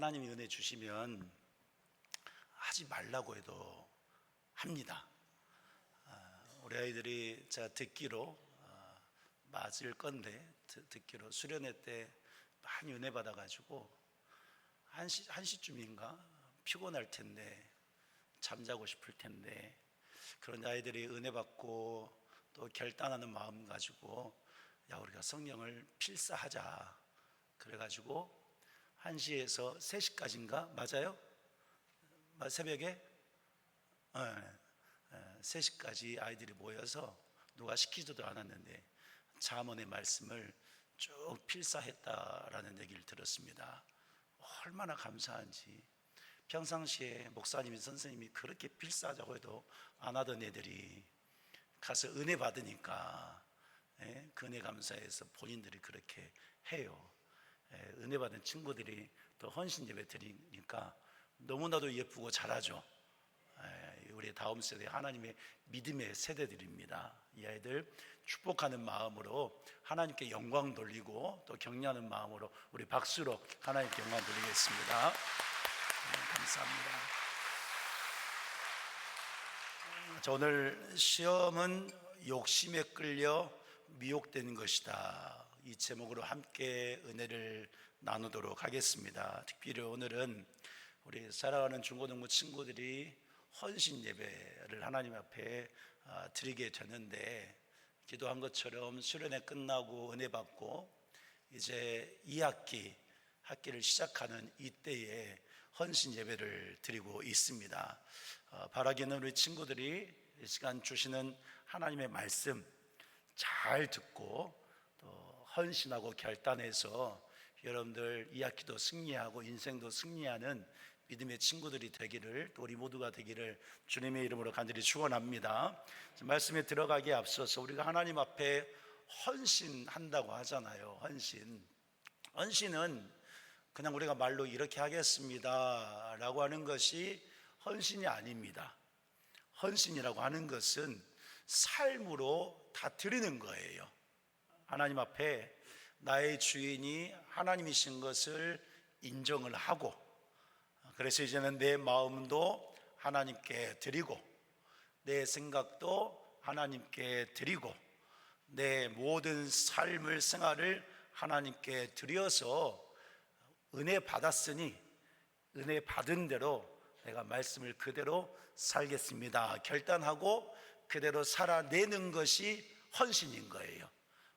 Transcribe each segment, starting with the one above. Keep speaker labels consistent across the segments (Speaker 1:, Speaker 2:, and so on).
Speaker 1: 하나님이 은혜 주시면 하지 말라고 해도 합니다. 우리 아이들이 제가 듣기로 맞을 건데 듣기로 수련회 때 많이 은혜 받아가지고 1시쯤인가 피곤할 텐데 잠자고 싶을 텐데 그런 아이들이 은혜 받고 또 결단하는 마음 가지고 야 우리가 성령을 필사하자 그래가지고 1시에서 3시까지인가 맞아요? 새벽에 3시까지 아이들이 모여서 누가 시키지도 않았는데 잠언의 말씀을 쭉 필사했다라는 얘기를 들었습니다. 얼마나 감사한지. 평상시에 목사님이 선생님이 그렇게 필사하자고 해도 안 하던 애들이 가서 은혜 받으니까 그 은혜 감사해서 본인들이 그렇게 해요. 은혜 받은 친구들이 또 헌신 예배 드리니까 너무나도 예쁘고 잘하죠. 우리 다음 세대 하나님의 믿음의 세대들입니다. 이 아이들 축복하는 마음으로 하나님께 영광 돌리고 또 격려하는 마음으로 우리 박수로 하나님께 영광 돌리겠습니다. 감사합니다. 자, 오늘 시험은 욕심에 끌려 미혹된 것이다. 이 제목으로 함께 은혜를 나누도록 하겠습니다. 특별히 오늘은 우리 사랑하는 중고등부 친구들이 헌신 예배를 하나님 앞에 드리게 되는데 기도한 것처럼 수련회 끝나고 은혜 받고 이제 2학기 학기를 시작하는 이때에 헌신 예배를 드리고 있습니다. 바라기는 우리 친구들이 이 시간 주시는 하나님의 말씀 잘 듣고 또 헌신하고 결단해서 여러분들 2학기도 승리하고 인생도 승리하는 믿음의 친구들이 되기를 또 우리 모두가 되기를 주님의 이름으로 간절히 축원합니다. 말씀에 들어가기에 앞서서 우리가 하나님 앞에 헌신한다고 하잖아요. 헌신은 그냥 우리가 말로 이렇게 하겠습니다 라고 하는 것이 헌신이 아닙니다. 헌신이라고 하는 것은 삶으로 다 드리는 거예요. 하나님 앞에 나의 주인이 하나님이신 것을 인정을 하고 그래서 이제는 내 마음도 하나님께 드리고 내 생각도 하나님께 드리고 내 모든 삶을 생활을 하나님께 드려서 은혜 받았으니 은혜 받은 대로 내가 말씀을 그대로 살겠습니다 결단하고 그대로 살아내는 것이 헌신인 거예요.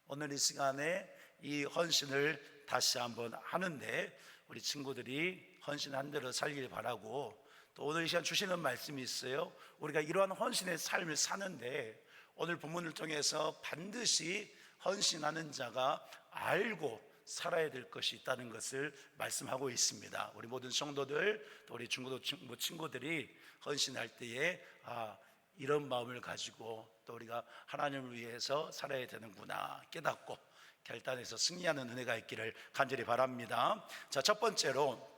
Speaker 1: 오늘 이 시간에 이 헌신을 다시 한번 하는데 우리 친구들이 헌신한 대로 살길 바라고 또 오늘 이 시간 주시는 말씀이 있어요. 우리가 이러한 헌신의 삶을 사는데 오늘 본문을 통해서 반드시 헌신하는 자가 알고 살아야 될 것이 있다는 것을 말씀하고 있습니다. 우리 모든 성도들 또 우리 중고등부 친구들이 헌신할 때에 이런 마음을 가지고 또 우리가 하나님을 위해서 살아야 되는구나 깨닫고 결단해서 승리하는 은혜가 있기를 간절히 바랍니다. 자, 첫 번째로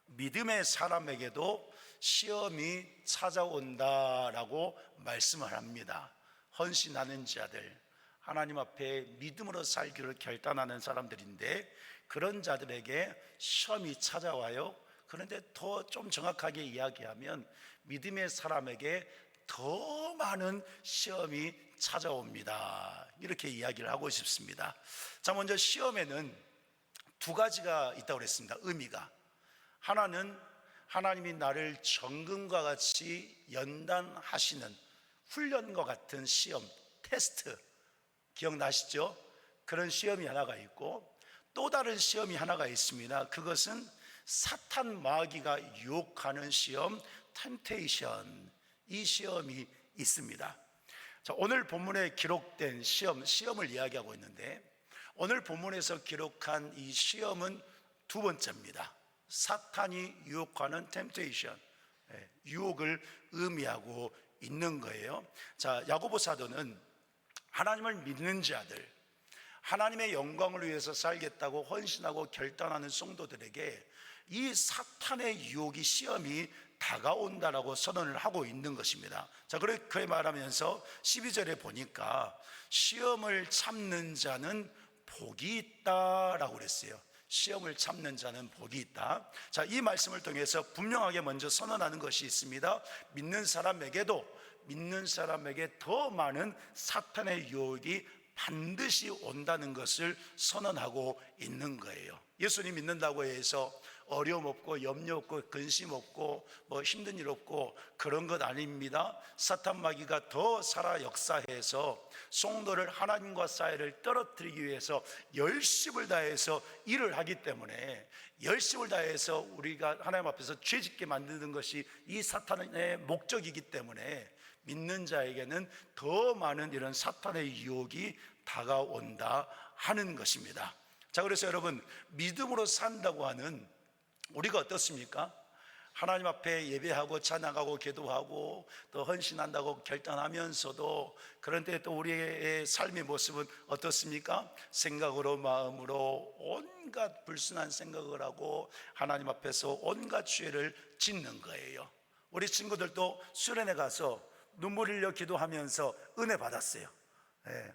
Speaker 1: 믿음의 사람에게도 시험이 찾아온다라고 말씀을 합니다. 헌신하는 자들, 하나님 앞에 믿음으로 살기를 결단하는 사람들인데 그런 자들에게 시험이 찾아와요. 그런데 더 좀 정확하게 이야기하면 믿음의 사람에게 더 많은 시험이 찾아옵니다. 이렇게 이야기를 하고 싶습니다. 자, 먼저 시험에는 두 가지가 있다고 그랬습니다. 의미가 하나는 하나님이 나를 정금과 같이 연단하시는 훈련과 같은 시험, 테스트 기억나시죠? 그런 시험이 하나가 있고 또 다른 시험이 하나가 있습니다. 그것은 사탄 마귀가 유혹하는 시험, 템테이션, 이 시험이 있습니다. 자, 오늘 본문에 기록된 시험을 이야기하고 있는데 오늘 본문에서 기록한 이 시험은 두 번째입니다. 사탄이 유혹하는 템테이션, 유혹을 의미하고 있는 거예요. 자, 야고보 사도는 하나님을 믿는 자들, 하나님의 영광을 위해서 살겠다고 헌신하고 결단하는 성도들에게 이 사탄의 유혹이 시험이 다가온다라고 선언을 하고 있는 것입니다. 자, 그렇게 말하면서 12절에 보니까 시험을 참는 자는 복이 있다라고 그랬어요. 시험을 참는 자는 복이 있다. 자, 이 말씀을 통해서 분명하게 먼저 선언하는 것이 있습니다. 믿는 사람에게 더 많은 사탄의 유혹이 반드시 온다는 것을 선언하고 있는 거예요. 예수님 믿는다고 해서 어려움 없고 염려 없고 근심 없고 뭐 힘든 일 없고 그런 것 아닙니다. 사탄 마귀가 더 살아 역사해서 성도를 하나님과 사이를 떨어뜨리기 위해서 열심을 다해서 일을 하기 때문에, 열심을 다해서 우리가 하나님 앞에서 죄짓게 만드는 것이 이 사탄의 목적이기 때문에 믿는 자에게는 더 많은 이런 사탄의 유혹이 다가온다 하는 것입니다. 자, 그래서 여러분, 믿음으로 산다고 하는 우리가 어떻습니까? 하나님 앞에 예배하고 찬양하고 기도하고 또 헌신한다고 결단하면서도, 그런데 또 우리의 삶의 모습은 어떻습니까? 생각으로 마음으로 온갖 불순한 생각을 하고 하나님 앞에서 온갖 죄를 짓는 거예요. 우리 친구들도 수련회 가서 눈물 흘려 기도하면서 은혜 받았어요.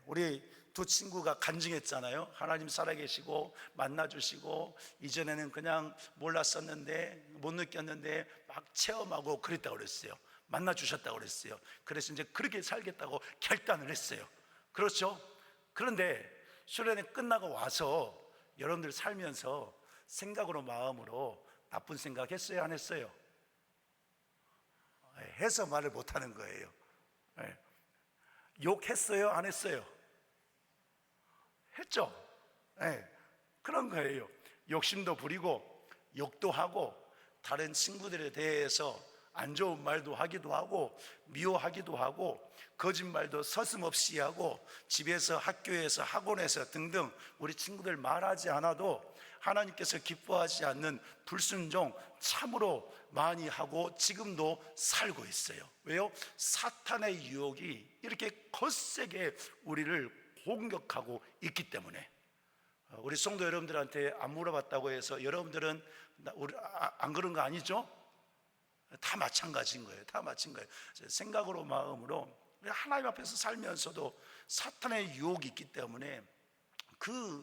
Speaker 1: 우리 두 친구가 간증했잖아요. 하나님 살아계시고 만나주시고, 이전에는 그냥 몰랐었는데 못 느꼈는데 막 체험하고 그랬다고 그랬어요. 만나주셨다고 그랬어요. 그래서 이제 그렇게 살겠다고 결단을 했어요. 그렇죠? 그런데 수련회 끝나고 와서 여러분들 살면서 생각으로 마음으로 나쁜 생각 했어요, 안 했어요? 해서 말을 못하는 거예요. 욕했어요, 안 했어요? 했죠? 그런 거예요. 욕심도 부리고 욕도 하고 다른 친구들에 대해서 안 좋은 말도 하기도 하고 미워하기도 하고 거짓말도 서슴없이 하고 집에서 학교에서 학원에서 등등 우리 친구들 말하지 않아도 하나님께서 기뻐하지 않는 불순종 참으로 많이 하고 지금도 살고 있어요. 왜요? 사탄의 유혹이 이렇게 거세게 우리를 공격하고 있기 때문에. 우리 성도 여러분들한테 안 물어봤다고 해서 여러분들은 안 그런 거 아니죠? 다 마찬가지인 거예요. 다 마찬가지인 거예요. 생각으로 마음으로 하나님 앞에서 살면서도 사탄의 유혹이 있기 때문에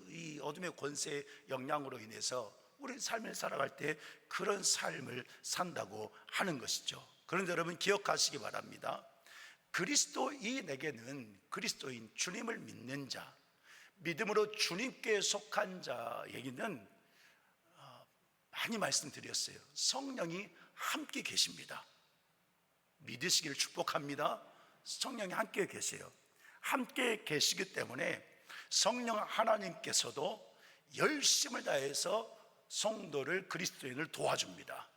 Speaker 1: 이 어둠의 권세의 영향으로 인해서 우리 삶을 살아갈 때 그런 삶을 산다고 하는 것이죠. 그런데 여러분 기억하시기 바랍니다. 그리스도인에게는, 그리스도인, 주님을 믿는 자, 믿음으로 주님께 속한 자에게는 많이 말씀드렸어요. 성령이 함께 계십니다. 믿으시기를 축복합니다. 성령이 함께 계세요. 함께 계시기 때문에 성령 하나님께서도 열심을 다해서 성도를, 그리스도인을 도와줍니다.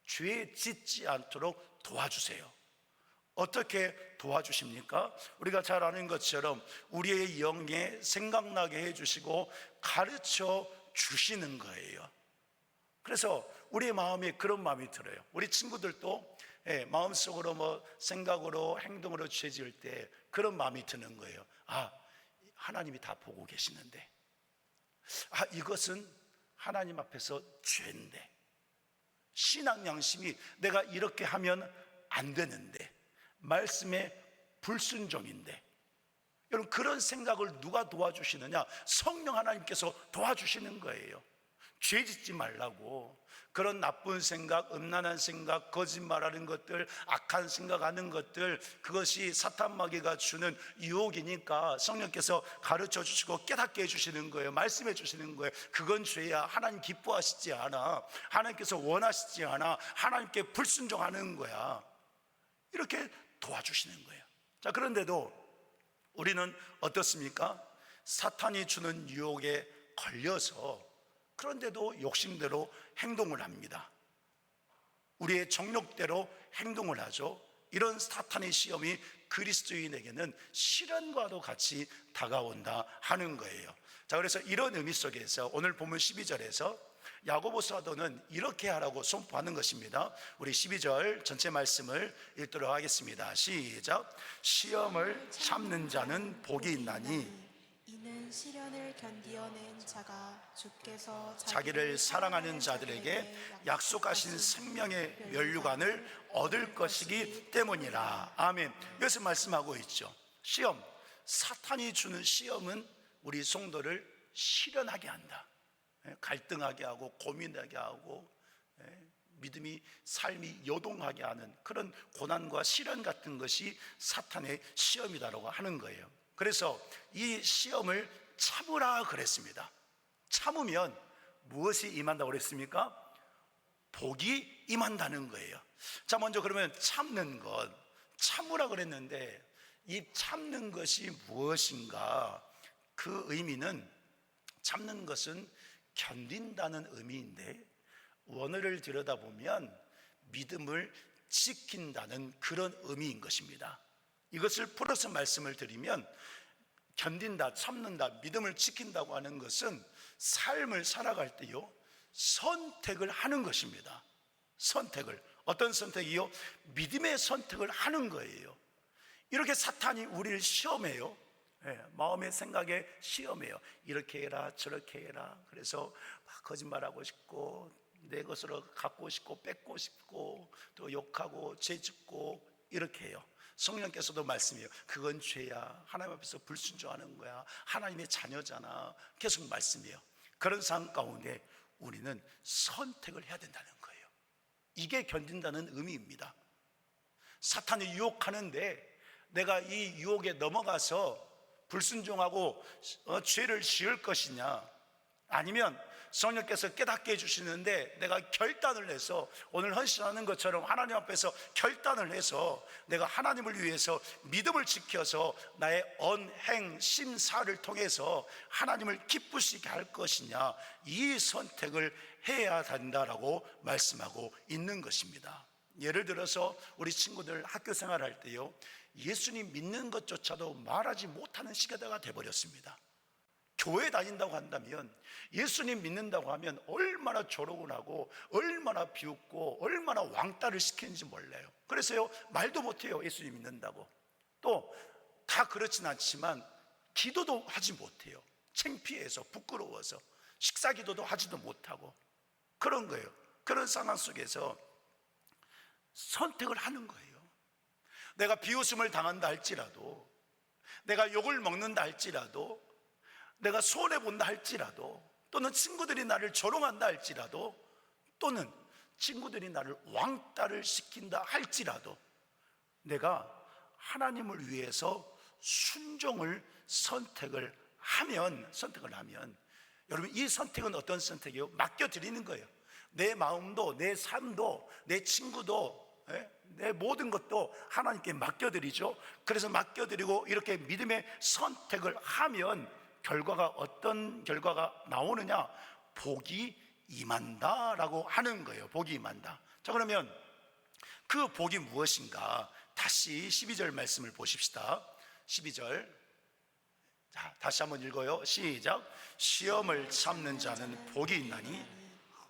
Speaker 1: 죄 짓지 않도록 도와주세요. 어떻게 도와주십니까? 우리가 잘 아는 것처럼 우리의 영에 생각나게 해주시고 가르쳐 주시는 거예요. 그래서 우리의 마음에 그런 마음이 들어요. 우리 친구들도 마음속으로 생각으로 행동으로 죄 지을 때 그런 마음이 드는 거예요. 하나님이 다 보고 계시는데, 이것은 하나님 앞에서 죄인데, 신앙 양심이 내가 이렇게 하면 안 되는데, 말씀의 불순종인데. 여러분, 그런 생각을 누가 도와주시느냐? 성령 하나님께서 도와주시는 거예요. 죄 짓지 말라고. 그런 나쁜 생각, 음란한 생각, 거짓말하는 것들, 악한 생각하는 것들, 그것이 사탄 마귀가 주는 유혹이니까 성령께서 가르쳐 주시고 깨닫게 해주시는 거예요. 말씀해 주시는 거예요. 그건 죄야. 하나님 기뻐하시지 않아. 하나님께서 원하시지 않아. 하나님께 불순종하는 거야. 이렇게 도와주시는 거예요. 자, 그런데도 우리는 어떻습니까? 사탄이 주는 유혹에 걸려서 그런데도 욕심대로 행동을 합니다. 우리의 정욕대로 행동을 하죠. 이런 사탄의 시험이 그리스도인에게는 시련과도 같이 다가온다 하는 거예요. 자, 그래서 이런 의미 속에서 오늘 본문 12절에서 야고보 사도는 이렇게 하라고 선포하는 것입니다. 우리 12절 전체 말씀을 읽도록 하겠습니다. 시작. 시험을 참는 자는 복이 있나니
Speaker 2: 이는 시련을 견디어낸 자가 주께서
Speaker 1: 자기를 사랑하는 자들에게 약속하신 생명의 면류관을 얻을 것이기 때문이라. 아멘. 여기서 말씀하고 있죠. 시험, 사탄이 주는 시험은 우리 성도를 시련하게 한다. 갈등하게 하고 고민하게 하고 믿음이 삶이 요동하게 하는 그런 고난과 시련 같은 것이 사탄의 시험이다라고 하는 거예요. 그래서 이 시험을 참으라 그랬습니다. 참으면 무엇이 임한다고 그랬습니까? 복이 임한다는 거예요. 자, 먼저 그러면 참는 것, 참으라 그랬는데 이 참는 것이 무엇인가? 그 의미는, 참는 것은 견딘다는 의미인데 원어를 들여다보면 믿음을 지킨다는 그런 의미인 것입니다. 이것을 풀어서 말씀을 드리면, 견딘다, 참는다, 믿음을 지킨다고 하는 것은 삶을 살아갈 때요 선택을 하는 것입니다. 선택을, 어떤 선택이요? 믿음의 선택을 하는 거예요. 이렇게 사탄이 우리를 시험해요. 마음의 생각에 시험해요. 이렇게 해라 저렇게 해라. 그래서 막 거짓말하고 싶고 내 것으로 갖고 싶고 뺏고 싶고 또 욕하고 죄짓고 이렇게 해요. 성령께서도 말씀해요. 그건 죄야. 하나님 앞에서 불순종하는 거야. 하나님의 자녀잖아. 계속 말씀해요. 그런 상황 가운데 우리는 선택을 해야 된다는 거예요. 이게 견딘다는 의미입니다. 사탄이 유혹하는데 내가 이 유혹에 넘어가서 불순종하고 죄를 지을 것이냐, 아니면 성령께서 깨닫게 해주시는데 내가 결단을 해서 오늘 헌신하는 것처럼 하나님 앞에서 결단을 해서 내가 하나님을 위해서 믿음을 지켜서 나의 언행 심사를 통해서 하나님을 기쁘시게 할 것이냐, 이 선택을 해야 된다라고 말씀하고 있는 것입니다. 예를 들어서 우리 친구들 학교 생활할 때요, 예수님 믿는 것조차도 말하지 못하는 시대가 돼버렸습니다. 교회 다닌다고 한다면, 예수님 믿는다고 하면 얼마나 조롱을 하고 얼마나 비웃고 얼마나 왕따를 시키는지 몰라요. 그래서요 말도 못해요. 예수님 믿는다고. 또 다 그렇진 않지만 기도도 하지 못해요. 창피해서, 부끄러워서 식사 기도도 하지도 못하고 그런 거예요. 그런 상황 속에서 선택을 하는 거예요. 내가 비웃음을 당한다 할지라도, 내가 욕을 먹는다 할지라도, 내가 손해본다 할지라도, 또는 친구들이 나를 조롱한다 할지라도, 또는 친구들이 나를 왕따를 시킨다 할지라도 내가 하나님을 위해서 순종을 선택을 하면 여러분, 이 선택은 어떤 선택이에요? 맡겨드리는 거예요. 내 마음도, 내 삶도, 내 친구도, 내 모든 것도 하나님께 맡겨드리죠. 그래서 맡겨드리고 이렇게 믿음의 선택을 하면 결과가, 어떤 결과가 나오느냐? 복이 임한다라고 하는 거예요. 복이 임한다. 자, 그러면 그 복이 무엇인가? 다시 12절 말씀을 보십시다. 12절, 자, 다시 한번 읽어요. 시작. 시험을 참는 자는 복이 있나니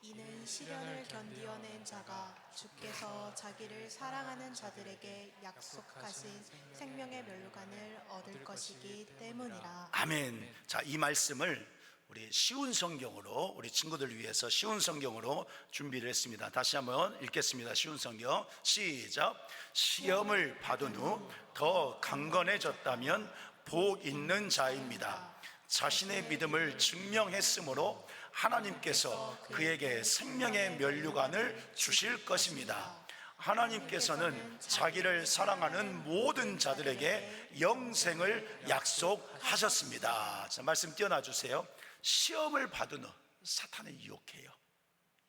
Speaker 2: 이는 시련을 견디어낸 자가 주께서 자기를 사랑하는 자들에게 약속하신 생명의 멸류관을 얻을 것이기 때문이라.
Speaker 1: 아멘. 자, 이 말씀을 우리 쉬운 성경으로, 우리 친구들 위해서 쉬운 성경으로 준비를 했습니다. 다시 한번 읽겠습니다. 쉬운 성경 시작. 시험을 받은 후 더 강건해졌다면 복 있는 자입니다. 자신의 믿음을 증명했으므로 하나님께서 그에게 생명의 멸류관을 주실 것입니다. 하나님께서는 자기를 사랑하는 모든 자들에게 영생을 약속하셨습니다. 자, 말씀 띄어놔 주세요. 시험을 받은 후 사탄을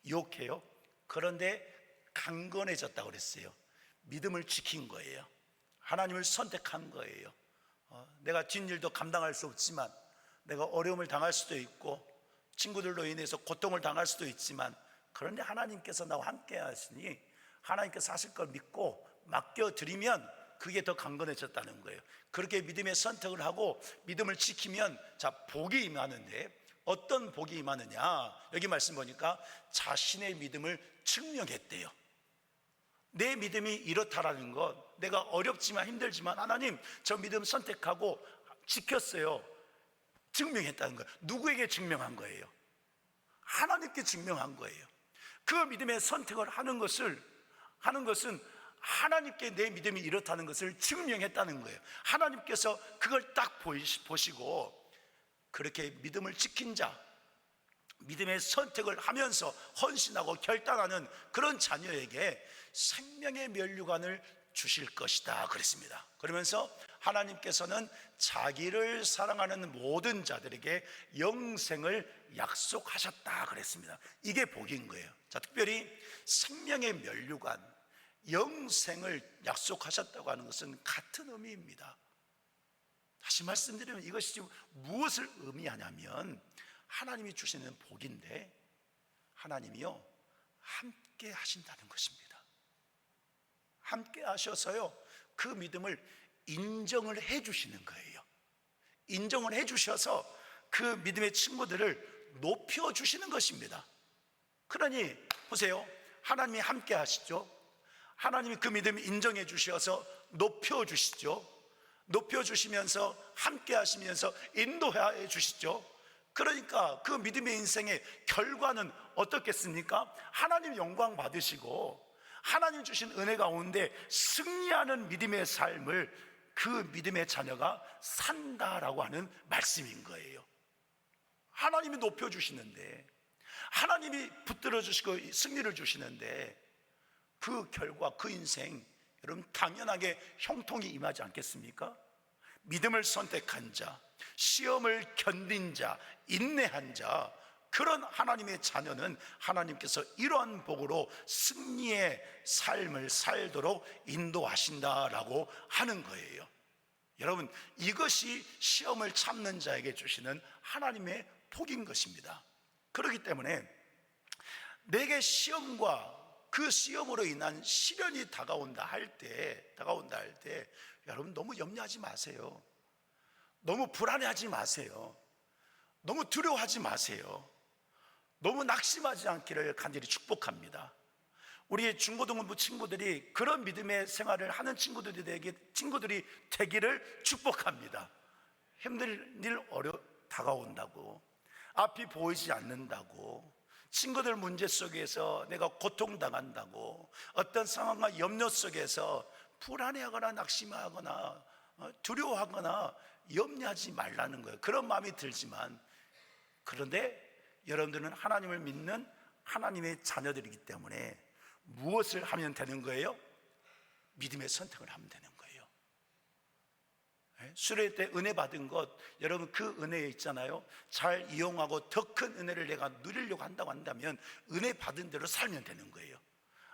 Speaker 1: 유혹해요. 그런데 강건해졌다고 그랬어요. 믿음을 지킨 거예요. 하나님을 선택한 거예요. 내가 뒷일도 감당할 수 없지만, 내가 어려움을 당할 수도 있고 친구들로 인해서 고통을 당할 수도 있지만, 그런데 하나님께서 나와 함께 하시니 하나님께서 하실 걸 믿고 맡겨드리면 그게 더 강건해졌다는 거예요. 그렇게 믿음의 선택을 하고 믿음을 지키면, 자, 복이 임하는데 어떤 복이 임하느냐? 여기 말씀 보니까 자신의 믿음을 증명했대요. 내 믿음이 이렇다라는 것, 내가 어렵지만 힘들지만 하나님 저 믿음 선택하고 지켰어요. 증명했다는 거예요. 누구에게 증명한 거예요? 하나님께 증명한 거예요. 그 믿음의 선택을 하는 것은 하나님께 내 믿음이 이렇다는 것을 증명했다는 거예요. 하나님께서 그걸 딱 보시고 그렇게 믿음을 지킨 자, 믿음의 선택을 하면서 헌신하고 결단하는 그런 자녀에게 생명의 면류관을 주실 것이다 그랬습니다. 그러면서 하나님께서는 자기를 사랑하는 모든 자들에게 영생을 약속하셨다 그랬습니다. 이게 복인 거예요. 자, 특별히 생명의 면류관, 영생을 약속하셨다고 하는 것은 같은 의미입니다. 다시 말씀드리면 이것이 지금 무엇을 의미하냐면 하나님이 주시는 복인데 하나님이요 함께 하신다는 것입니다. 함께 하셔서요 그 믿음을 인정을 해 주시는 거예요. 인정을 해 주셔서 그 믿음의 친구들을 높여 주시는 것입니다. 그러니 보세요, 하나님이 함께 하시죠. 하나님이 그 믿음을 인정해 주셔서 높여 주시죠. 높여 주시면서 함께 하시면서 인도해 주시죠. 그러니까 그 믿음의 인생의 결과는 어떻겠습니까? 하나님 영광 받으시고 하나님 주신 은혜 가운데 승리하는 믿음의 삶을 그 믿음의 자녀가 산다라고 하는 말씀인 거예요. 하나님이 높여주시는데, 하나님이 붙들어 주시고 승리를 주시는데 그 결과, 그 인생 여러분 당연하게 형통이 임하지 않겠습니까? 믿음을 선택한 자, 시험을 견딘 자, 인내한 자, 그런 하나님의 자녀는 하나님께서 이러한 복으로 승리의 삶을 살도록 인도하신다라고 하는 거예요. 여러분, 이것이 시험을 참는 자에게 주시는 하나님의 복인 것입니다. 그렇기 때문에 내게 시험과 그 시험으로 인한 시련이 다가온다 할 때 여러분 너무 염려하지 마세요. 너무 불안해하지 마세요. 너무 두려워하지 마세요. 너무 낙심하지 않기를 간절히 축복합니다. 우리 중고등부 친구들이 그런 믿음의 생활을 하는 친구들이 되기를 축복합니다. 힘든 일 다가온다고, 앞이 보이지 않는다고, 친구들 문제 속에서 내가 고통당한다고, 어떤 상황과 염려 속에서 불안해하거나 낙심하거나 두려워하거나 염려하지 말라는 거예요. 그런 마음이 들지만, 그런데 여러분들은 하나님을 믿는 하나님의 자녀들이기 때문에 무엇을 하면 되는 거예요? 믿음의 선택을 하면 되는 거예요. 수련회 때 은혜 받은 것, 여러분 그 은혜에 있잖아요, 잘 이용하고 더 큰 은혜를 내가 누리려고 한다고 한다면 은혜 받은 대로 살면 되는 거예요.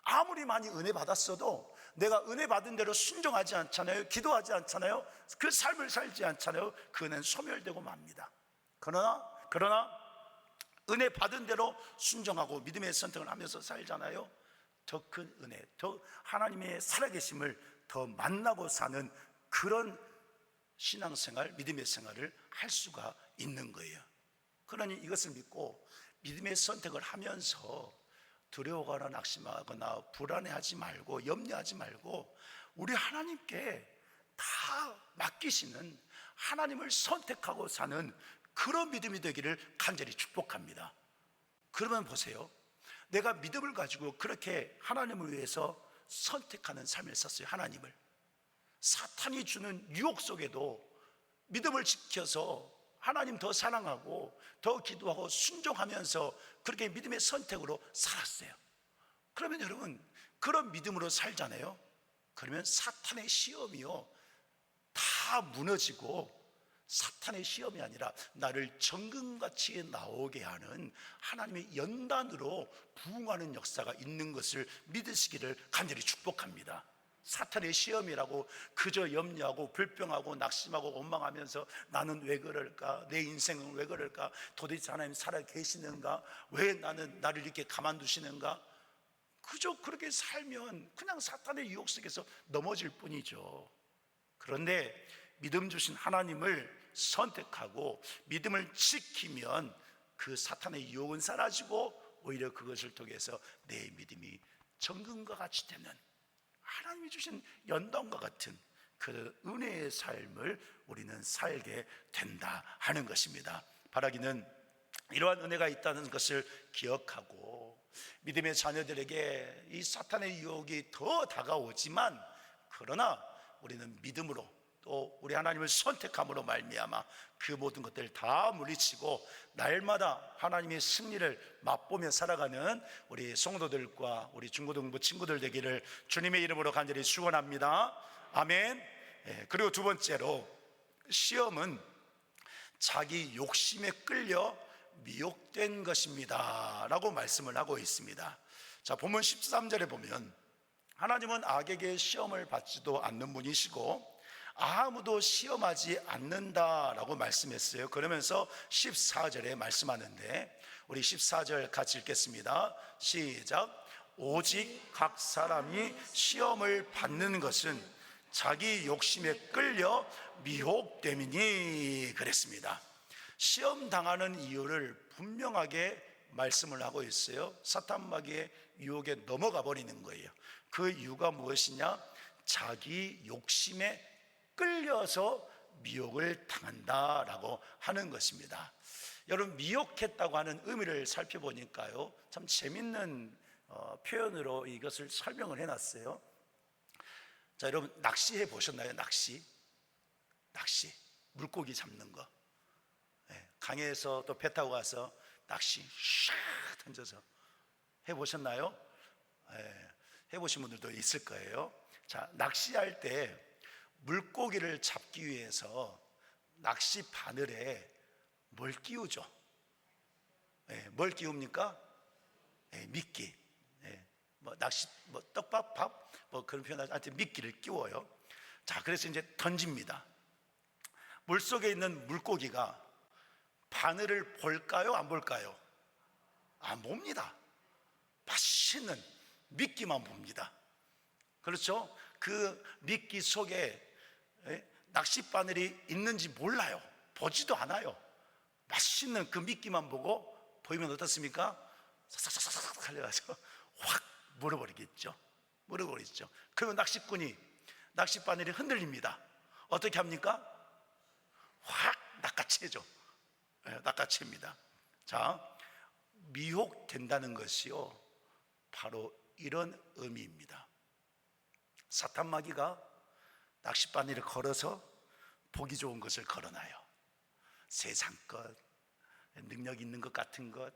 Speaker 1: 아무리 많이 은혜 받았어도 내가 은혜 받은 대로 순종하지 않잖아요, 기도하지 않잖아요, 그 삶을 살지 않잖아요, 그 은혜는 소멸되고 맙니다. 그러나 은혜 받은 대로 순종하고 믿음의 선택을 하면서 살잖아요, 더 큰 은혜, 더 하나님의 살아계심을 더 만나고 사는 그런 신앙생활, 믿음의 생활을 할 수가 있는 거예요. 그러니 이것을 믿고 믿음의 선택을 하면서 두려워하거나 낙심하거나 불안해하지 말고 염려하지 말고 우리 하나님께 다 맡기시는, 하나님을 선택하고 사는 그런 믿음이 되기를 간절히 축복합니다. 그러면 보세요, 내가 믿음을 가지고 그렇게 하나님을 위해서 선택하는 삶을 썼어요. 하나님을 사탄이 주는 유혹 속에도 믿음을 지켜서 하나님 더 사랑하고 더 기도하고 순종하면서 그렇게 믿음의 선택으로 살았어요. 그러면 여러분 그런 믿음으로 살잖아요. 그러면 사탄의 시험이요 다 무너지고, 사탄의 시험이 아니라 나를 정금같이 나오게 하는 하나님의 연단으로 부흥하는 역사가 있는 것을 믿으시기를 간절히 축복합니다. 사탄의 시험이라고 그저 염려하고 불평하고 낙심하고 원망하면서 나는 왜 그럴까, 내 인생은 왜 그럴까, 도대체 하나님 살아 계시는가, 왜 나를 이렇게 가만두시는가, 그저 그렇게 살면 그냥 사탄의 유혹 속에서 넘어질 뿐이죠. 그런데 믿음 주신 하나님을 선택하고 믿음을 지키면 그 사탄의 유혹은 사라지고 오히려 그것을 통해서 내 믿음이 정금과 같이 되는, 하나님이 주신 연단과 같은 그 은혜의 삶을 우리는 살게 된다 하는 것입니다. 바라기는 이러한 은혜가 있다는 것을 기억하고 믿음의 자녀들에게 이 사탄의 유혹이 더 다가오지만 그러나 우리는 믿음으로, 또 우리 하나님을 선택함으로 말미암아 그 모든 것들을 다 물리치고 날마다 하나님의 승리를 맛보며 살아가는 우리 성도들과 우리 중고등부 친구들 되기를 주님의 이름으로 간절히 축원합니다. 아멘. 그리고 두 번째로, 시험은 자기 욕심에 끌려 미혹된 것입니다 라고 말씀을 하고 있습니다. 자, 본문 13절에 보면 하나님은 악에게 시험을 받지도 않는 분이시고 아무도 시험하지 않는다라고 말씀했어요. 그러면서 14절에 말씀하는데, 우리 14절 같이 읽겠습니다. 시작. 오직 각 사람이 시험을 받는 것은 자기 욕심에 끌려 미혹됨이니 그랬습니다. 시험 당하는 이유를 분명하게 말씀을 하고 있어요. 사탄 마귀의 유혹에 넘어가 버리는 거예요. 그 이유가 무엇이냐? 자기 욕심에 끌려서 미혹을 당한다라고 하는 것입니다. 여러분, 미혹했다고 하는 의미를 살펴보니까요, 참 재밌는 표현으로 이것을 설명을 해놨어요. 자, 여러분, 낚시해 보셨나요? 낚시 물고기 잡는 거. 강에서 또 배 타고 가서 낚시 샥 던져서 해보셨나요? 해보신 분들도 있을 거예요. 자, 낚시할 때 물고기를 잡기 위해서 낚시 바늘에 뭘 끼우죠? 뭘 끼웁니까? 미끼. 뭐 낚시, 뭐 떡밥, 밥, 뭐 그런 표현하지, 미끼를 끼워요. 자, 그래서 이제 던집니다. 물 속에 있는 물고기가 바늘을 볼까요? 안 볼까요? 안 봅니다. 맛있는 미끼만 봅니다. 그렇죠? 그 미끼 속에 낚싯바늘이 있는지 몰라요. 보지도 않아요. 맛있는 그 미끼만 보고, 보이면 어떻습니까? 싹싹싹싹 달려가서 확 물어버리겠죠. 그러면 낚시꾼이 낚싯바늘이 흔들립니다. 어떻게 합니까? 확 낚아채죠. 낚아챕니다. 자, 미혹된다는 것이요, 바로 이런 의미입니다. 사탄 마귀가 낚싯바늘을 걸어서 보기 좋은 것을 걸어놔요. 세상 것, 능력 있는 것 같은 것,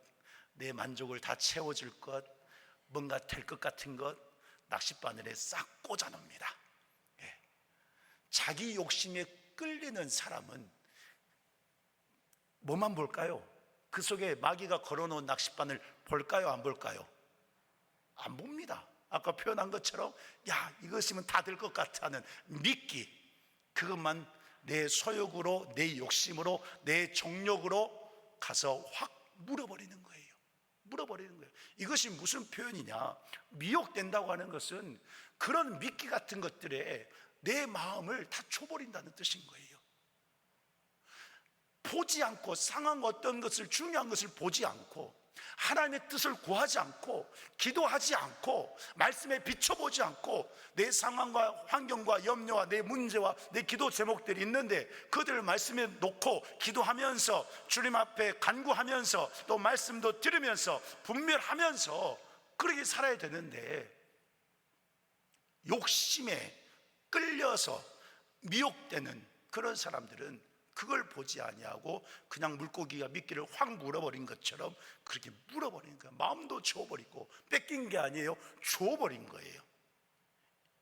Speaker 1: 내 만족을 다 채워줄 것, 뭔가 될 것 같은 것, 낚싯바늘에 싹 꽂아놓습니다. 자기 욕심에 끌리는 사람은 뭐만 볼까요? 그 속에 마귀가 걸어놓은 낚싯바늘 볼까요? 안 볼까요? 안 봅니다. 아까 표현한 것처럼, 야, 이것이면 다 될 것 같다는 미끼, 그것만 내 소욕으로, 내 욕심으로, 내 정욕으로 가서 확 물어버리는 거예요. 이것이 무슨 표현이냐? 미혹된다고 하는 것은 그런 미끼 같은 것들에 내 마음을 다 쳐버린다는 뜻인 거예요. 보지 않고, 상황 어떤 것을, 중요한 것을 보지 않고, 하나님의 뜻을 구하지 않고, 기도하지 않고, 말씀에 비춰보지 않고, 내 상황과 환경과 염려와 내 문제와 내 기도 제목들이 있는데 그들을 말씀에 놓고 기도하면서, 주님 앞에 간구하면서, 또 말씀도 들으면서 분별하면서 그렇게 살아야 되는데, 욕심에 끌려서 미혹되는 그런 사람들은 그걸 보지 아니하고 그냥 물고기가 미끼를 확 물어버린 것처럼 그렇게 물어버린 거예요. 마음도 줘버리고, 뺏긴 게 아니에요, 줘버린 거예요.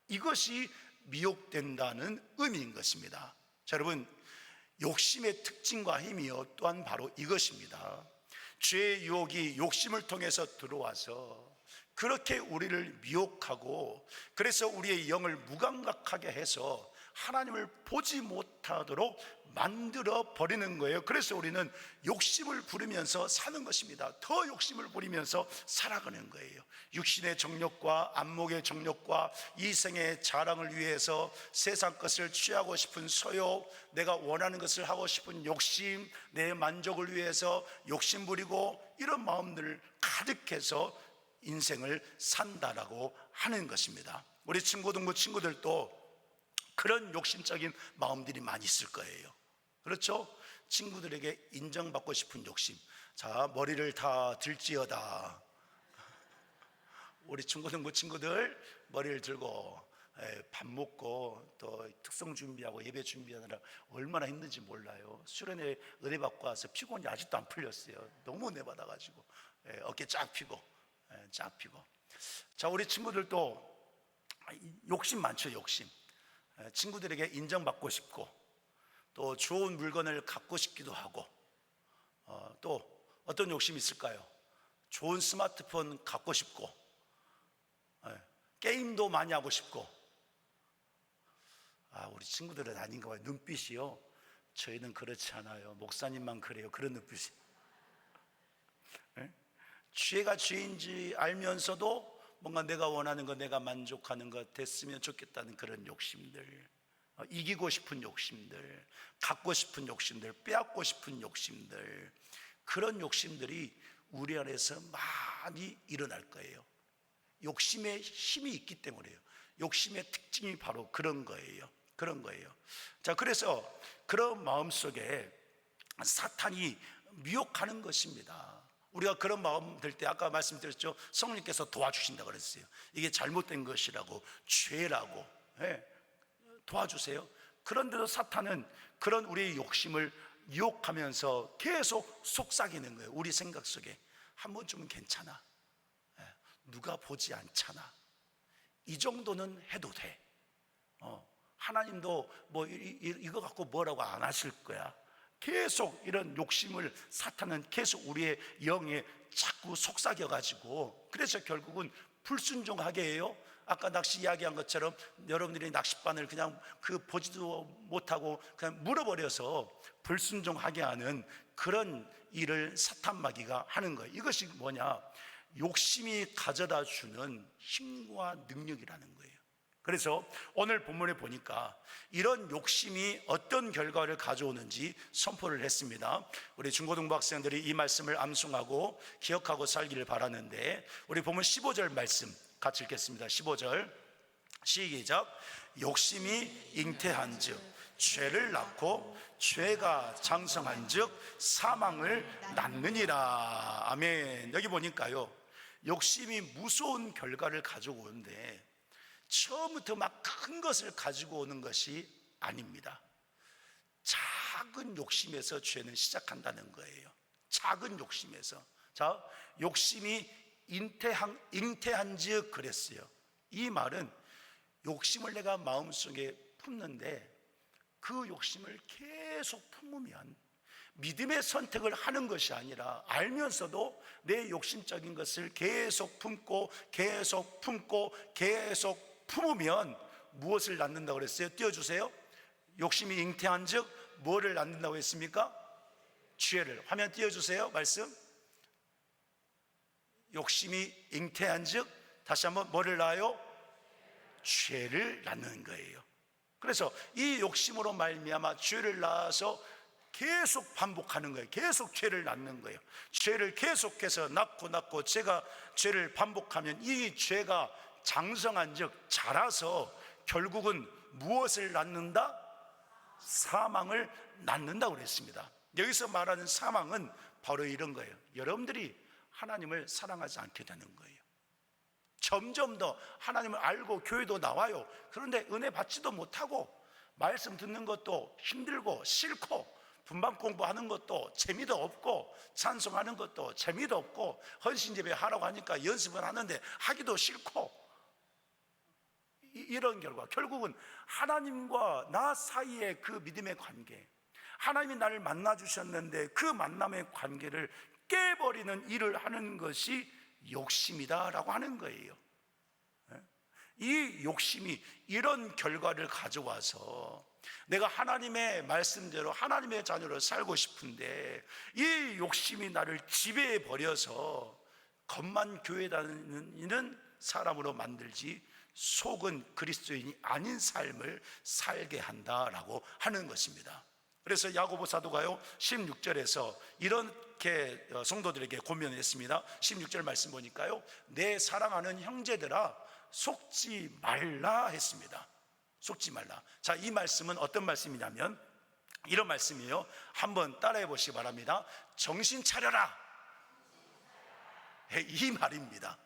Speaker 1: 이것이 미혹된다는 의미인 것입니다. 자, 여러분, 욕심의 특징과 힘이요, 또한 바로 이것입니다. 죄의 유혹이 욕심을 통해서 들어와서 그렇게 우리를 미혹하고, 그래서 우리의 영을 무감각하게 해서 하나님을 보지 못하도록 만들어 버리는 거예요. 그래서 우리는 욕심을 부리면서 사는 것입니다. 더 욕심을 부리면서 살아가는 거예요. 육신의 정욕과 안목의 정욕과 이생의 자랑을 위해서 세상 것을 취하고 싶은 소욕, 내가 원하는 것을 하고 싶은 욕심, 내 만족을 위해서 욕심 부리고, 이런 마음들을 가득해서 인생을 산다라고 하는 것입니다. 우리 친고등부 친구들도 그런 욕심적인 마음들이 많이 있을 거예요. 그렇죠? 친구들에게 인정받고 싶은 욕심. 자, 머리를 다 들지어다. 우리 중고등부 친구들 머리를 들고 밥 먹고 또 특성 준비하고 예배 준비하느라 얼마나 힘든지 몰라요. 수련회 은혜 받고 와서 피곤이 아직도 안 풀렸어요. 너무 은혜 받아가지고 어깨 쫙 펴고 쫙 펴고. 자, 우리 친구들도 욕심 많죠. 욕심. 친구들에게 인정받고 싶고 또 좋은 물건을 갖고 싶기도 하고 또 어떤 욕심이 있을까요? 좋은 스마트폰 갖고 싶고 게임도 많이 하고 싶고. 우리 친구들은 아닌가 봐요. 눈빛이요, 저희는 그렇지 않아요. 목사님만 그래요. 그런 눈빛이. 죄가 죄인지 알면서도 뭔가 내가 원하는 것, 내가 만족하는 것 됐으면 좋겠다는 그런 욕심들, 이기고 싶은 욕심들, 갖고 싶은 욕심들, 빼앗고 싶은 욕심들, 그런 욕심들이 우리 안에서 많이 일어날 거예요. 욕심의 힘이 있기 때문에요. 욕심의 특징이 바로 그런 거예요. 그런 거예요. 자, 그래서 그런 마음속에 사탄이 미혹하는 것입니다. 우리가 그런 마음 들 때 아까 말씀드렸죠. 성령께서 도와주신다 그랬어요. 이게 잘못된 것이라고, 죄라고 도와주세요. 그런데도 사탄은 그런 우리의 욕심을 유혹하면서 계속 속삭이는 거예요. 우리 생각 속에 한 번쯤은 괜찮아, 누가 보지 않잖아, 이 정도는 해도 돼, 하나님도 뭐 이거 갖고 뭐라고 안 하실 거야. 계속 이런 욕심을 사탄은 계속 우리의 영에 자꾸 속삭여가지고, 그래서 결국은 불순종하게 해요. 아까 낚시 이야기한 것처럼 여러분들이 낚싯바늘 그냥 보지도 못하고 그냥 물어버려서 불순종하게 하는 그런 일을 사탄마귀가 하는 거예요. 이것이 뭐냐? 욕심이 가져다 주는 힘과 능력이라는 거예요. 그래서 오늘 본문에 보니까 이런 욕심이 어떤 결과를 가져오는지 선포를 했습니다. 우리 중고등부 학생들이 이 말씀을 암송하고 기억하고 살기를 바라는데, 우리 본문 15절 말씀 같이 읽겠습니다. 15절 시작. 욕심이 잉태한즉 죄를 낳고 죄가 장성한즉 사망을 낳느니라. 아멘. 여기 보니까요, 욕심이 무서운 결과를 가지고 오는데 처음부터 막 큰 것을 가지고 오는 것이 아닙니다. 작은 욕심에서 죄는 시작한다는 거예요. 작은 욕심에서. 자, 욕심이 잉태한즉 그랬어요. 이 말은 욕심을 내가 마음속에 품는데 그 욕심을 계속 품으면 믿음의 선택을 하는 것이 아니라 알면서도 내 욕심적인 것을 계속 품고 계속 품고 계속 품으면 무엇을 낳는다고 그랬어요? 띄워주세요. 욕심이 잉태한즉 뭐를 낳는다고 했습니까? 죄를. 화면 띄워주세요. 말씀. 욕심이 잉태한즉 다시 한번 뭐를 낳아요? 죄를 낳는 거예요. 그래서 이 욕심으로 말미암아 죄를 낳아서 계속 반복하는 거예요. 계속 죄를 낳는 거예요. 죄를 계속해서 낳고 제가 죄를 반복하면 이 죄가 장성한즉 자라서 결국은 무엇을 낳는다? 사망을 낳는다고 그랬습니다. 여기서 말하는 사망은 바로 이런 거예요. 여러분들이 하나님을 사랑하지 않게 되는 거예요. 점점 더 하나님을 알고 교회도 나와요. 그런데 은혜 받지도 못하고 말씀 듣는 것도 힘들고 싫고 분방 공부하는 것도 재미도 없고 찬송하는 것도 재미도 없고 헌신예배 하라고 하니까 연습은 하는데 하기도 싫고, 이런 결과 결국은 하나님과 나 사이의 그 믿음의 관계, 하나님이 나를 만나 주셨는데 그 만남의 관계를 깨버리는 일을 하는 것이 욕심이다라고 하는 거예요. 이 욕심이 이런 결과를 가져와서 내가 하나님의 말씀대로 하나님의 자녀로 살고 싶은데 이 욕심이 나를 지배해 버려서 겉만 교회 다니는 사람으로 만들지 속은 그리스도인이 아닌 삶을 살게 한다라고 하는 것입니다. 그래서 야고보 사도가요 16절에서 이렇게 성도들에게 권면했습니다. 16절 말씀 보니까요, 내 사랑하는 형제들아 속지 말라 했습니다. 속지 말라. 자, 이 말씀은 어떤 말씀이냐면 이런 말씀이에요. 한번 따라해 보시기 바랍니다. 정신 차려라, 이 말입니다.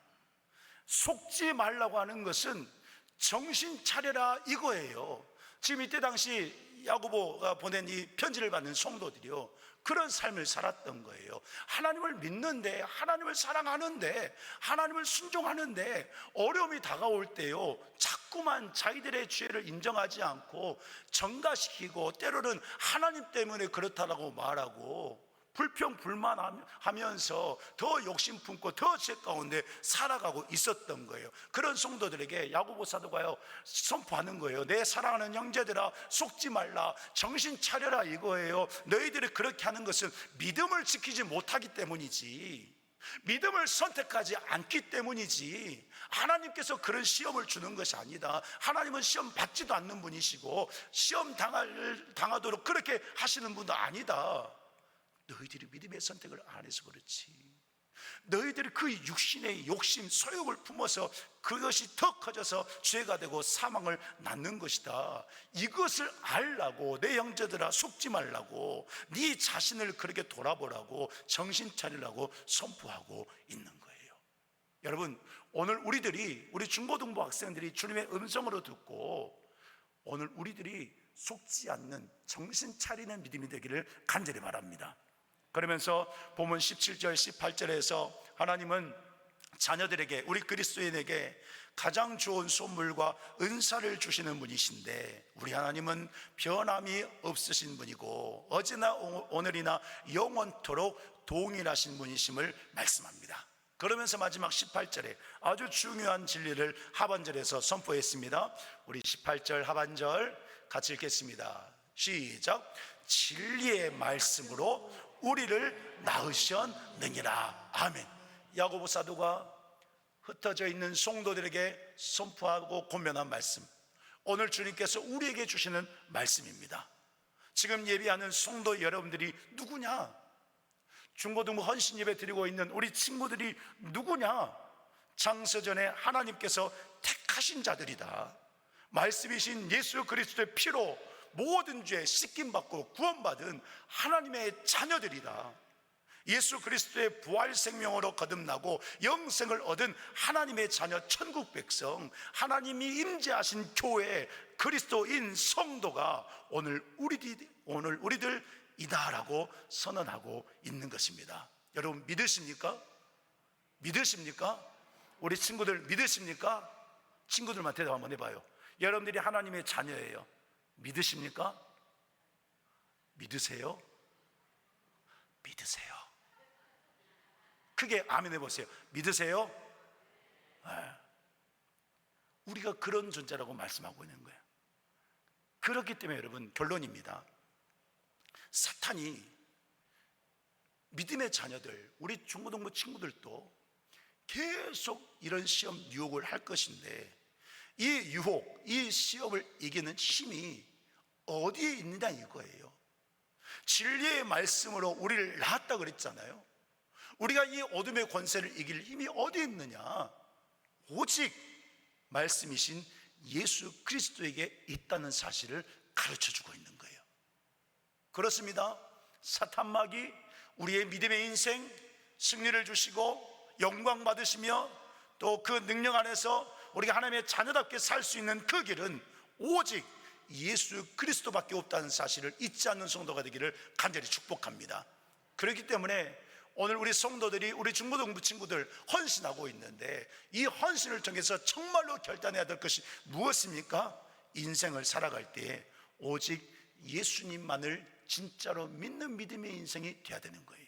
Speaker 1: 속지 말라고 하는 것은 정신 차려라 이거예요. 지금 이때 당시 야고보가 보낸 이 편지를 받는 성도들이요, 그런 삶을 살았던 거예요. 하나님을 믿는데, 하나님을 사랑하는데, 하나님을 순종하는데 어려움이 다가올 때요, 자꾸만 자기들의 죄를 인정하지 않고 전가시키고, 때로는 하나님 때문에 그렇다라고 말하고 불평불만하면서 더 욕심 품고 더 죄 가운데 살아가고 있었던 거예요. 그런 성도들에게 야고보 사도가요 선포하는 거예요. 내 사랑하는 형제들아, 속지 말라, 정신 차려라 이거예요. 너희들이 그렇게 하는 것은 믿음을 지키지 못하기 때문이지, 믿음을 선택하지 않기 때문이지, 하나님께서 그런 시험을 주는 것이 아니다. 하나님은 시험 받지도 않는 분이시고 시험 당하도록 그렇게 하시는 분도 아니다. 너희들이 믿음의 선택을 안 해서 그렇지. 너희들이 그 육신의 욕심, 소욕을 품어서 그것이 더 커져서 죄가 되고 사망을 낳는 것이다. 이것을 알라고, 내 형제들아 속지 말라고, 네 자신을 그렇게 돌아보라고, 정신 차리라고 선포하고 있는 거예요. 여러분, 오늘 우리 중고등부 학생들이 주님의 음성으로 듣고, 오늘 우리들이 속지 않는 정신 차리는 믿음이 되기를 간절히 바랍니다. 그러면서 본문 17절 18절에서 하나님은 자녀들에게, 우리 그리스도인에게 가장 좋은 선물과 은사를 주시는 분이신데, 우리 하나님은 변함이 없으신 분이고 어제나 오늘이나 영원토록 동일하신 분이심을 말씀합니다. 그러면서 마지막 18절에 아주 중요한 진리를 하반절에서 선포했습니다. 우리 18절 하반절 같이 읽겠습니다. 시작. 진리의 말씀으로 우리를 낳으셨느니라. 아멘. 야고보 사도가 흩어져 있는 성도들에게 선포하고 권면한 말씀, 오늘 주님께서 우리에게 주시는 말씀입니다. 지금 예배하는 성도 여러분들이 누구냐? 중고등부 헌신 예배 드리고 있는 우리 친구들이 누구냐? 장서전에 하나님께서 택하신 자들이다. 말씀이신 예수 그리스도의 피로 모든 죄 씻김받고 구원받은 하나님의 자녀들이다. 예수 그리스도의 부활 생명으로 거듭나고 영생을 얻은 하나님의 자녀 천국 백성, 하나님이 임재하신 교회 그리스도인 성도가 오늘 우리들이다라고 선언하고 있는 것입니다. 여러분 믿으십니까? 믿으십니까? 우리 친구들 믿으십니까? 친구들만 대답 한번 해봐요. 여러분들이 하나님의 자녀예요. 믿으십니까? 믿으세요? 믿으세요. 크게 아멘 해보세요. 믿으세요? 네. 우리가 그런 존재라고 말씀하고 있는 거예요. 그렇기 때문에 여러분, 결론입니다. 사탄이 믿음의 자녀들, 우리 중고등부 친구들도 계속 이런 시험 유혹을 할 것인데, 이 유혹, 이 시험을 이기는 힘이 어디에 있느냐 이거예요. 진리의 말씀으로 우리를 낳았다 그랬잖아요. 우리가 이 어둠의 권세를 이길 힘이 어디에 있느냐? 오직 말씀이신 예수 그리스도에게 있다는 사실을 가르쳐주고 있는 거예요. 그렇습니다. 사탄마귀 우리의 믿음의 인생 승리를 주시고 영광 받으시며, 또 그 능력 안에서 우리가 하나님의 자녀답게 살 수 있는 그 길은 오직 예수 그리스도밖에 없다는 사실을 잊지 않는 성도가 되기를 간절히 축복합니다. 그렇기 때문에 오늘 우리 성도들이, 우리 중고등부 친구들 헌신하고 있는데, 이 헌신을 통해서 정말로 결단해야 될 것이 무엇입니까? 인생을 살아갈 때 오직 예수님만을 진짜로 믿는 믿음의 인생이 되어야 되는 거예요.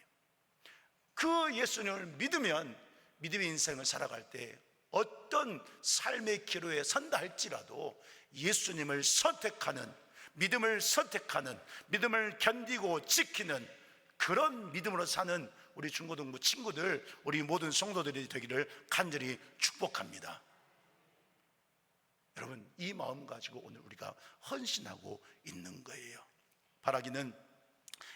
Speaker 1: 그 예수님을 믿으면 믿음의 인생을 살아갈 때 어떤 삶의 기로에 선다 할지라도 예수님을 선택하는, 믿음을 선택하는, 믿음을 견디고 지키는 그런 믿음으로 사는 우리 중고등부 친구들, 우리 모든 성도들이 되기를 간절히 축복합니다. 여러분, 이 마음 가지고 오늘 우리가 헌신하고 있는 거예요. 바라기는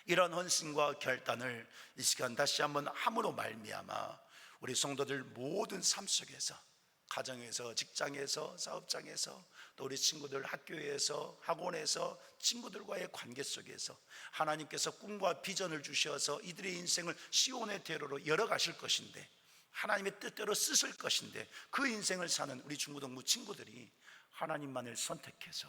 Speaker 1: 이런 헌신과 결단을 이 시간 다시 한번 함으로 말미암아 우리 성도들 모든 삶 속에서, 가정에서, 직장에서, 사업장에서, 또 우리 친구들 학교에서, 학원에서, 친구들과의 관계 속에서 하나님께서 꿈과 비전을 주셔서 이들의 인생을 시온의 대로로 열어가실 것인데, 하나님의 뜻대로 쓰실 것인데, 그 인생을 사는 우리 중고등부 친구들이 하나님만을 선택해서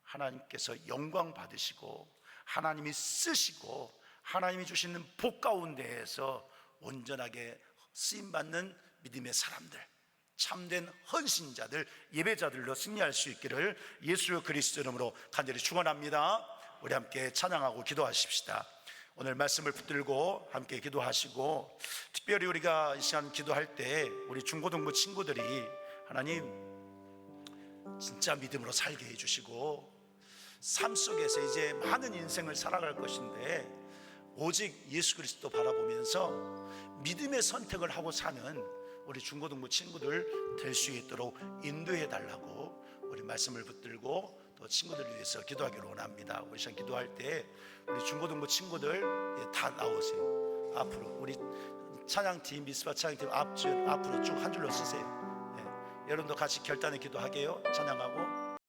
Speaker 1: 하나님께서 영광 받으시고 하나님이 쓰시고 하나님이 주시는 복 가운데에서 온전하게 쓰임받는 믿음의 사람들, 참된 헌신자들, 예배자들로 승리할 수 있기를 예수 그리스도 이름으로 간절히 축원합니다. 우리 함께 찬양하고 기도하십시다. 오늘 말씀을 붙들고 함께 기도하시고, 특별히 우리가 이 시간 기도할 때 우리 중고등부 친구들이 하나님 진짜 믿음으로 살게 해주시고, 삶 속에서 이제 많은 인생을 살아갈 것인데 오직 예수 그리스도 바라보면서 믿음의 선택을 하고 사는 우리 중고등부 친구들 될 수 있도록 인도해 달라고 우리 말씀을 붙들고 또 친구들을 위해서 기도하기를 원합니다. 우리 시간 기도할 때 우리 중고등부 친구들 다 나오세요. 앞으로 우리 찬양팀, 미스바 찬양팀 앞으로 쭉 한 줄로 서세요. 여러분도 같이 결단의 기도하게요. 찬양하고